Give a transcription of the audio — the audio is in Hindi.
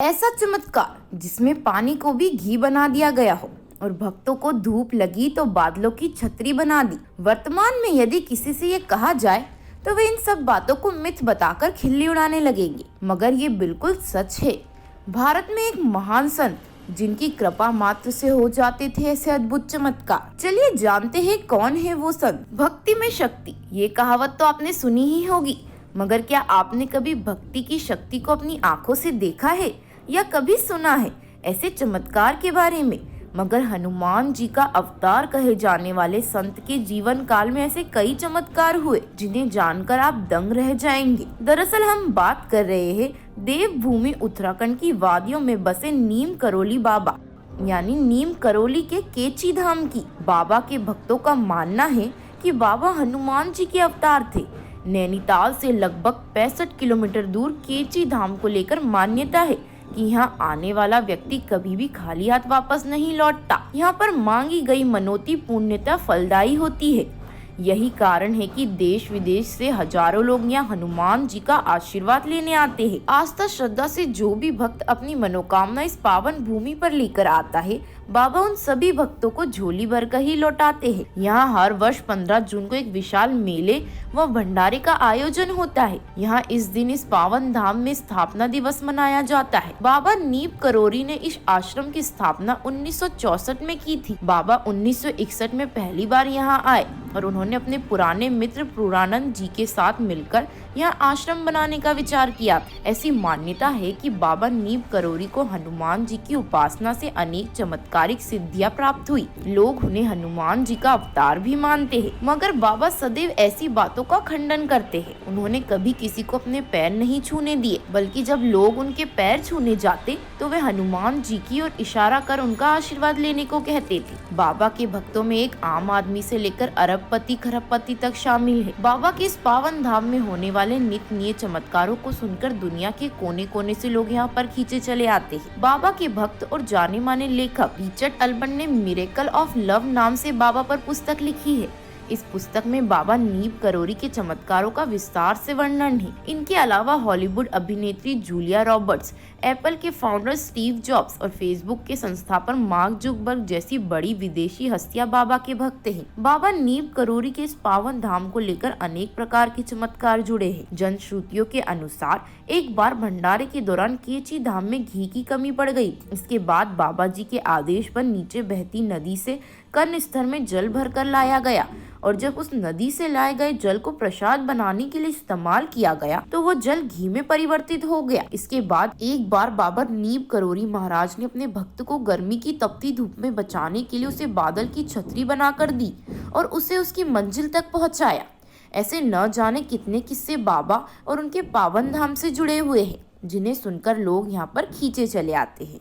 ऐसा चमत्कार जिसमें पानी को भी घी बना दिया गया हो और भक्तों को धूप लगी तो बादलों की छतरी बना दी। वर्तमान में यदि किसी से ये कहा जाए तो वे इन सब बातों को मिथ बताकर खिल्ली उड़ाने लगेंगे, मगर ये बिल्कुल सच है। भारत में एक महान संत जिनकी कृपा मात्र से हो जाते थे ऐसे अद्भुत चमत्कार। चलिए जानते हैं कौन है वो संत। भक्ति में शक्ति, ये कहावत तो आपने सुनी ही होगी, मगर क्या आपने कभी भक्ति की शक्ति को अपनी आंखों से देखा है या कभी सुना है ऐसे चमत्कार के बारे में? मगर हनुमान जी का अवतार कहे जाने वाले संत के जीवन काल में ऐसे कई चमत्कार हुए जिन्हें जानकर आप दंग रह जाएंगे। दरअसल हम बात कर रहे हैं देवभूमि उत्तराखंड की वादियों में बसे नीम करोली बाबा यानी नीम करोली के केची धाम की। बाबा के भक्तों का मानना है कि बाबा हनुमान जी के अवतार थे। नैनीताल से लगभग 65 किलोमीटर दूर केची धाम को लेकर मान्यता है कि यहाँ आने वाला व्यक्ति कभी भी खाली हाथ वापस नहीं लौटता। यहाँ पर मांगी गई मनौती पूर्णतः फलदायी होती है। यही कारण है कि देश विदेश से हजारों लोग यहाँ हनुमान जी का आशीर्वाद लेने आते हैं। आस्था श्रद्धा से जो भी भक्त अपनी मनोकामना इस पावन भूमि पर लेकर आता है, बाबा उन सभी भक्तों को झोली भर कर ही लौटाते हैं। यहाँ हर वर्ष 15 जून को एक विशाल मेले व भंडारे का आयोजन होता है। यहाँ इस दिन इस पावन धाम में स्थापना दिवस मनाया जाता है। बाबा नीम करोली ने इस आश्रम की स्थापना 1964 में की थी। बाबा 1961 में पहली बार यहाँ आए और उन्होंने अपने पुराने मित्र पुरानंद जी के साथ मिलकर यहाँ आश्रम बनाने का विचार किया। ऐसी मान्यता है कि बाबा नीम करोली को हनुमान जी की उपासना से अनेक चमत्कारिक सिद्धियां प्राप्त हुई। लोग उन्हें हनुमान जी का अवतार भी मानते हैं, मगर बाबा सदैव ऐसी बातों का खंडन करते हैं। उन्होंने कभी किसी को अपने पैर नहीं छूने दिए, बल्कि जब लोग उनके पैर छूने जाते तो वे हनुमान जी की ओर इशारा कर उनका आशीर्वाद लेने को कहते थे। बाबा के भक्तों में एक आम आदमी से लेकर अरबपति खरबपति तक शामिल है। बाबा के इस पावन धाम में होने वाले नित नए चमत्कारों को सुनकर दुनिया के कोने कोने से लोग यहाँ पर खींचे चले आते हैं। बाबा के भक्त और जाने माने लेखक रिचर्ड अल्बर्ट ने मिरेकल ऑफ लव नाम से बाबा पर पुस्तक लिखी है। इस पुस्तक में बाबा नीम करोली के चमत्कारों का विस्तार से वर्णन है। इनके अलावा हॉलीवुड अभिनेत्री जूलिया रॉबर्ट्स, एप्पल के फाउंडर स्टीव जॉब्स और फेसबुक के संस्थापक मार्क जुकरबर्ग जैसी बड़ी विदेशी हस्तियां बाबा के भक्त हैं। बाबा नीम करोली के इस पावन धाम को लेकर अनेक प्रकार के चमत्कार जुड़े हैं। जनश्रुतियों के अनुसार एक बार भंडारे के दौरान केची धाम में घी की कमी पड़ गई। इसके बाद बाबा जी के आदेश पर नीचे बहती नदी से कर्ण स्तर में जल भरकर लाया गया और जब उस नदी से लाए गए जल को प्रसाद बनाने के लिए इस्तेमाल किया गया तो वो जल घी में परिवर्तित हो गया। इसके बाद एक बार बाबा नीम करोली महाराज ने अपने भक्त को गर्मी की तपती धूप में बचाने के लिए उसे बादल की छतरी बनाकर दी और उसे उसकी मंजिल तक पहुंचाया। ऐसे न जाने कितने किस्से बाबा और उनके पावन धाम से जुड़े हुए हैं, जिन्हें सुनकर लोग यहाँ पर खींचे चले आते हैं।